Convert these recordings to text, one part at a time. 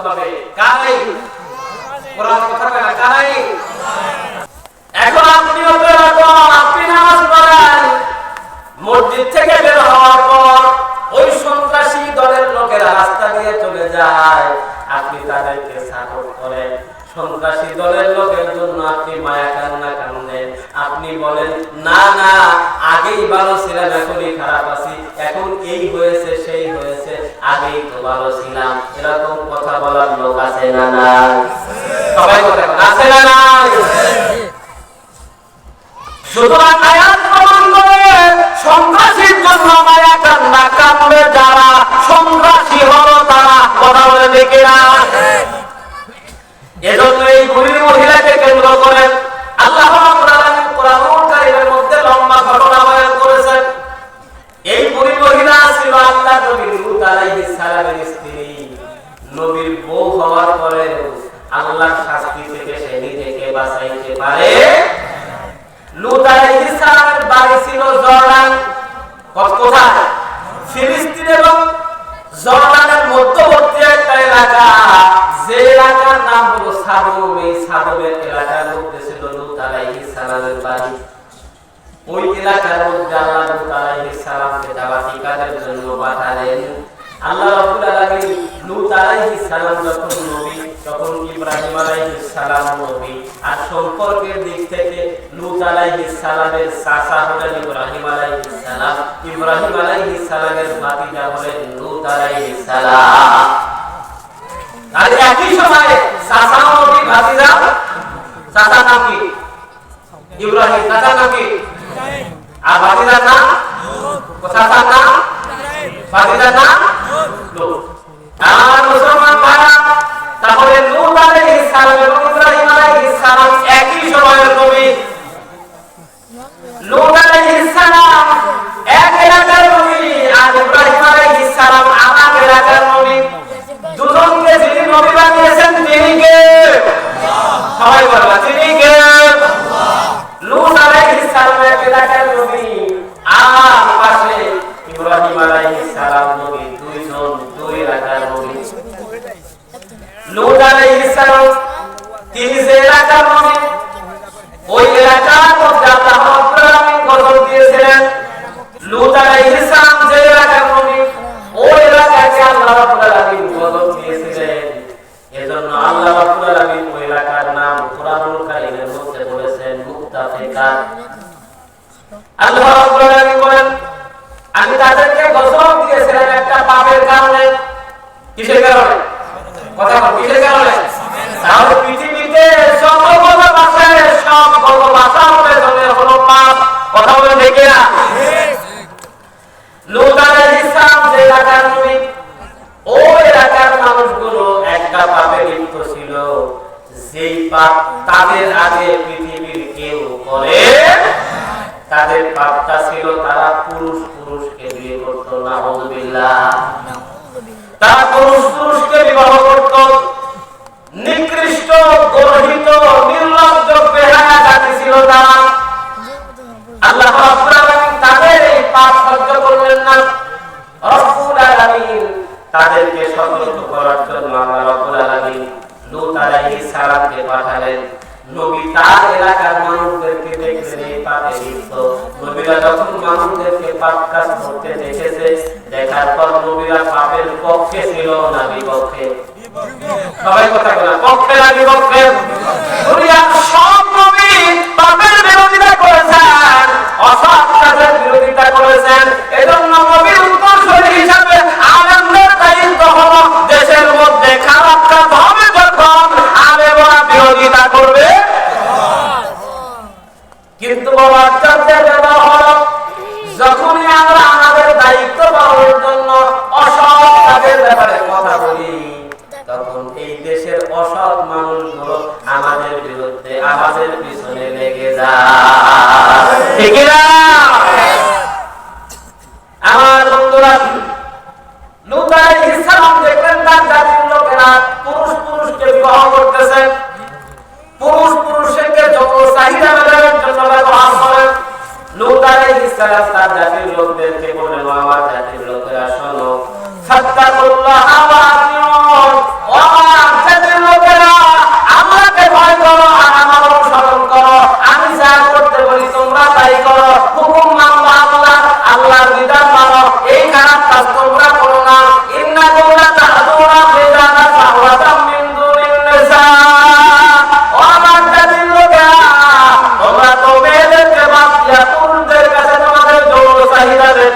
হবে কাই কোরআন কথা বলে কাই এখন আপনি আপনি নামাজ পড়েন মসজিদ থেকে বের হওয়ার পর ওই সন্ত্রাসী দলের লোকেরা রাস্তা দিয়ে চলে যায় আপনি তাদেরকে সাপোর্ট করেন সন্ত্রাসী দলের লোকের জন্য আপনি মায়া কান্না কান্দেন আপনি বলেন না না আগেই ভালো ছিলাম এখনই খারাপ আছি এখন এই হয়েছে সেই হয়েছে আগেই তো ভালো ছিলাম এরকম কথা বলার লোক আছে না না সবাই কথা আছে না না সুতরাং আয়াত প্রমাণ করে সন্ত্রাসীর জন্য মায়া কান্না কাঁদবে যারা সন্ত্রাসী হলো তারা কথা বলে দেখে না এজন্য এই বুড়ি মহিলাকে কেন্দ্র করে আল্লাহ রাব্বুল আলামিন কোরআনুল কারীমের মধ্যে লম্বা ঘটনা বয়ান করেছেন এই বুড়ি মহিলা ছিল আল্লাহ নবী লূত আলাইহিস সালামের স্ত্রী নবীর বউ হওয়ার পরে আল্লাহর শাস্তি থেকে সে নিজেকে বাঁচাইতে পারে লূত আলাইহিস সালামের বাড়ি ছিল জর্ডান কোথায় ফিলিস্তিন এবং জর্ডানের মধ্যবর্তী একটা এলাকা যে এলাকার নাম হলো সাদম এই সাদমের এলাকার মধ্যে ছিল লূত আলাইহিস সালামের বাড়ি ওই এলাকার মধ্যে আল্লাহ লূত আলাইহিস সালামকে দাওয়াতি কাজের জন্য পাঠালেন আল্লাহ রাব্বুল আলামিন লূত আলাইহিস সালাম যখন নবী তখন ইব্রাহিম আলাইহিস সালাম নবী আর সম্পর্কের দিক থেকে লূত আলাইহিস সালামের চাচা হলেন ইব্রাহিম আলাইহিস সালাম ইব্রাহিম আলাইহিস সালামের ভাতিজা হলেন লূত আলাইহিস সালাম আর একই সময়ে চাচা নবী ভাতিজা চাচা নাম কি ইব্রাহিম চাচা নাম কি আর ভাতিজার নাম চাচার নাম ভাতিজার নাম লূত আর মুসলমান ভাইরা তাহলে লূত আলাইহিস সালাম এবং ইব্রাহিম আলাইহিস সালাম একই সময়ের নবী লূত আলাইহিস সালাম এক এলাকার নবী আর ইব্রাহিম আলাইহিস সালাম আরেক এলাকার নবী দুজনকে যিনি নবী বানিয়েছেন তিনি কে সবাই বলবা তিনি কে লূত আলাইহিস সালাম এক এলাকার নবী আর পাশে ইব্রাহিম আলাইহিস সালাম নবী দুইজন দুই এলাকার নবী লূত আলাইহিস সালাম তিনি যে এলাকার নবী ওই এলাকার মধ্যে আল্লাহ রাব্বুল আলামিন গজব দিয়েছিলেন লূত আলাইহিস সালাম যে এলাকার নবী ওই এলাকাকে আল্লাহ রাব্বুল আলামিন গজব দিয়েছিলেন এজন্য আল্লাহ রাব্বুল আলামিন ওই এলাকার নাম কোরআনুল কারীমের মধ্যে বলেছেন মুত্তাফিকা আল্লাহ রাব্বুল আলামিন বলেন আমি তাদেরকে গজব দিয়েছিলাম একটা পাপের কারণে কিসের কারণে কথা বল কিসের কারণে তাহলে পৃথিবীতে যত গজব আছে সব গজব আসার পেছনে হলো পাপ কথা বলে দেখে না লূত আলাইহিস সালাম যে এলাকার নবী ওই এলাকার মানুষগুলো একটা পাপে লিপ্ত ছিল যেই পাপ তাদের আগে পৃথিবীর কেউ করে তাদের পাপটা ছিল তারা পুরুষকে বিয়ে করত নাউযুবিল্লাহ তারা পুরুষকে বিবাহ করত নিকৃষ্ট গর্হিত নির্লজ্জ বেহায়া জাতি ছিল তারা আল্লাহ রাব্বুল আলামিন তাদের এই পাপ সহ্য করলেন না রব্বুল আলামিন তাদেরকে সতর্ক করার জন্য আল্লাহ রাব্বুল আলামিন লূত আলাইহিস সালামকে পাঠালেন নবী তার এলাকার মানুষদেরকে দেখলেন এই পাপে লিপ্ত নবীরা যখন মানুষদেরকে পাপ কাজ করতে দেখেছে দেখার পর নবীরা পাপের পক্ষে ছিল না বিপক্ষে সবাই কথা বলে পক্ষে না বিপক্ষে দুনিয়ার সব নবী পাপের বিরোধিতা করেছেন অসৎ কাজের বিরোধিতা করেছেন এজন্য নবীর উত্তরসূরি হিসাবে আলেমদের দায়িত্ব হলো দেশের মধ্যে খারাপ কাজ হবে যখন আলেমরা বিরোধিতা করবে কিন্তু বাবা আশ্চর্যের ব্যাপার হলো যখনই আমরা আমাদের দায়িত্ব পালনের জন্য অসৎ কাজের ব্যাপারে কথা বলি তখন এই দেশের অসৎ মানুষগুলো আমাদের বিরুদ্ধে আমাদের পিছনে লেগে যায় ঠিক না আমার বন্ধুরা লূত আলাইহিস সালাম দেখলেন তার জাতির লোকেরা পুরুষকে বিবাহ করতেছে পুরুষকে যত চাহিদা মেটানোর জন্য ব্যবহার করেন লূত আলাইহিস সালাম তার জাতির লোকদেরকে বললেন আমার জাতির লোকেরা শোনো ফাত্তাকুল্লাহ ওয়া আতিউন ওয়া মা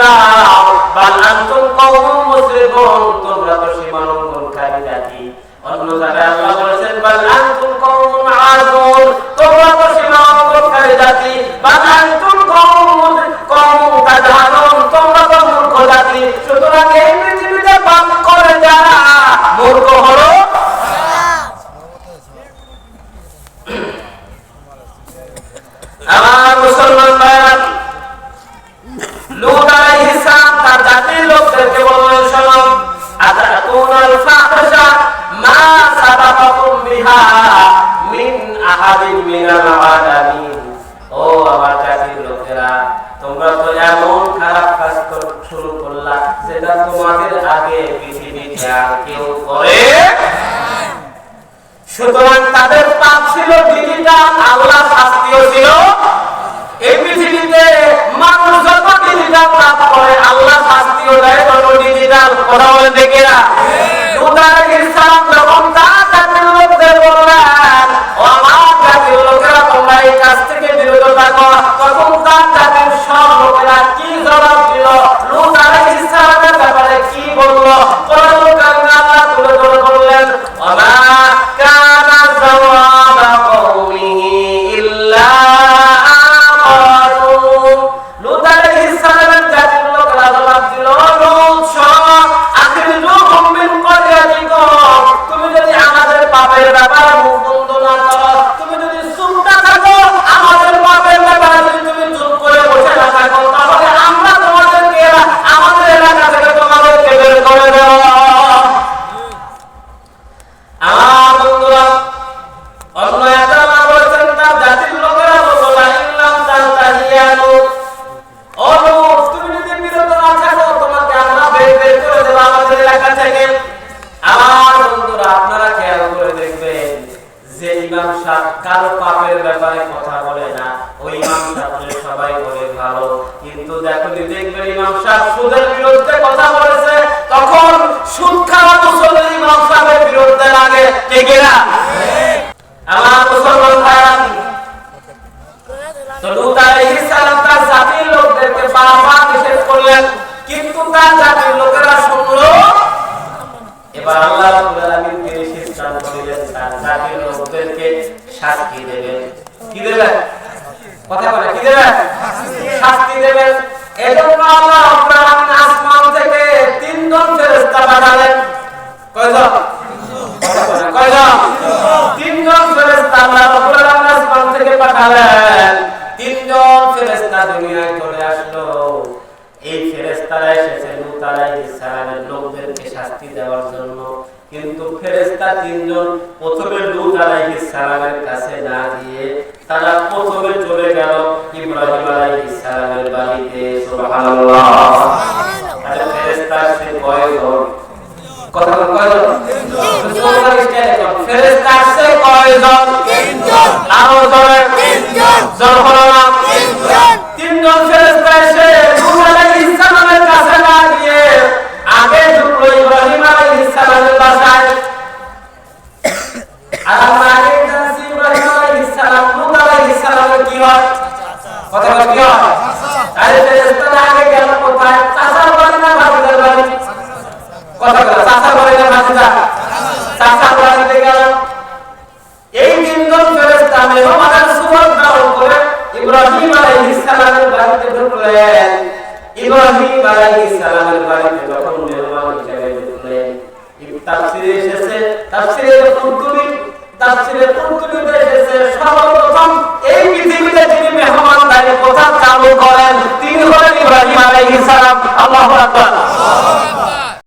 দাও বাল আনতুম কওমুন মুসরিফুন তোমরা তো সীমালঙ্ঘনকারী জাতি অন্য জায়গায় আল্লাহ বলেছেন বাল আনতুম কওমুন আদুন তোমরা তো সীমালঙ্ঘনকারী জাতি বাল আনতুম কওমুন তাজহালুন তোমরা তো মূর্খ জাতি সুতরাং এই পৃথিবীতে পাপ করে যারা মূর্খ হলো আমার মুসলমান ভাইরা লূত আলাইহিস সালাম তার জাতির লোকদেরকে বললেন শোনো আতাকুনাল ফাহশা মা সাবাকাকুম বিহা মিন আহাদিন মিনাল আলামিন ও আমার জাতির লোকেরা তোমরা তো এমন খারাপ কাজ শুরু করলা যেটা তোমাদের আগে পৃথিবীতে আর কেউ করে সুতরাং তাদের পাপ ছিল ডিজিটাল আল্লাহ শাস্তিও ছিল এই পৃথিবীতে মানুষ যত ডিজিটাল পাপ করে আল্লাহ শাস্তিও দেয় তত ডিজিটাল কথা বলে দেখেরা লূত আলাইহিস সালাম যখন তার জাতির লোকদের বললেন ও আমার জাতির লোকেরা তোমরা এই কাজ থেকে বিরত থাকো তখন তার জাতির সব লোকেরা কি জবাব দিল লূত আলাইহিস সালামের ব্যাপারে কি বলল কোরআনুল কারিমে আল্লাহ তুলে ধরে বললেন ওমা কানা জাওয়াবা কওমিহি ইল্লা লূত আলাইহিস সালামের জাতির লোকেরা জবাব দিল লূত শোন আখরিজুহুম মিন ক্বরিয়াতিকুম তুমি যদি আমাদের পাপের ব্যাপারে মুখ বন্ধ না করো তুমি যদি চুপ না থাকো আমাদের পাপের ব্যাপারে যদি তুমি চুপ করে বসে না থাকো তাহলে আমরা তোমাদেরকে আমাদের এলাকা থেকে তোমাদেরকে বের করে দেব আমার বন্ধুরা অন্য একটা আল্লাহ বলেছেন তার জাতির লোকেরা বলল লা ইল্লাম তানতাহিয়ানু ও লূত তুমি যদি বিরত না থাকো তোমাকে আমরা বের করে দেব আমাদের এলাকা থেকে আমার বন্ধুরা আপনারা খেয়াল করে দেখবেন যে ইমাম সাহেব কারো পাপের ব্যাপারে কথা বলে না ওই ইমাম সাহেব সবাই বলে ভালো কিন্তু যখনই দেখবেন ইমাম সাহেব সুদের বিরুদ্ধে কথা বলেছে তখন সুদ খাওয়া মুসলিম ইমাম সাহেবের বিরুদ্ধে লাগে ঠিক না আমার মুসলমান ভাইরা তো লূত আলাইহিস সালাম তার জাতির লোকদেরকে বারবার নিষেধ করলেন কিন্তু তার জাতির লোকেরা শুনলো এবার আল্লাহ রাব্বুল আলামিন তিনি সিদ্ধান্ত নিলেন তার জাতির লোকদেরকে শাস্তি দেবেন কি দেবেন কথা বলে কি দেবেন শাস্তি দেবেন এজন্য আল্লাহ রাব্বুল আলামিন আসমান থেকে তিনজন ফেরেশতা পাঠালেন কয়জন কয়জন তিনজন ফেরেশতা আল্লাহ রাব্বুল আলামিন আসমান থেকে পাঠালেন তিনজন ফেরেশতা দুনিয়ায় চলে আসলো এই ফেরেশতারা এসেছে লূত আলাইহিস সালামের লোকদেরকে শাস্তি দেওয়ার জন্য কিন্তু ফেরেশতা তিনজন প্রথমে লূত আলাইহিস সালামের কাছে না গিয়ে তারা প্রথমে চলে গেল ইব্রাহিম আলাইহিস সালামের বাড়িতে সুবহানাল্লাহ তাহলে ফেরেশতা সে কয়জন কথা বল কয়জন তিনজন ফেরেশতা সে কয়জন তিনজন আরো জোরে তিনজন জোর হলো না তিনজন তিনজন ফেরেশতা এসে লূত আলাইহিস সালামের কাছে না গিয়ে আগে ঢুকলো ইব্রাহিম আলাইহিস সালামের বাসায় আর আমরা আগে জানছি ইব্রাহিম আলাইহিস সালাম লূত আলাইহিস সালামের কি হয় কথা বল কি হয় তাহলে ফেরেশতা আগে গেল কোথায় চাচার বাড়ি না ভাতিজার বাড়ি কথা বল চাচার বাড়ি না ভাতিজা চাচার বাড়িতে গেল এই তিনজন ফেরেশতা মেহমানের সুবত গ্রহণ করে ইব্রাহিম আলাইহিস সালামের বাড়িতে ঢুকলেন ইব্রাহিম আলাইহিস সালামের বাড়িতে যখন মেহমান হিসেবে ঢুকলেন তাফসীরে এসেছে তাফসীরে কুরতুবীতে এসেছে সর্বপ্রথম এই পৃথিবীতে যিনি মেহমানদারি প্রথা চালু করেন তিনি হলেন ইব্রাহিম আলাইহিস সালাম আল্লাহু আকবার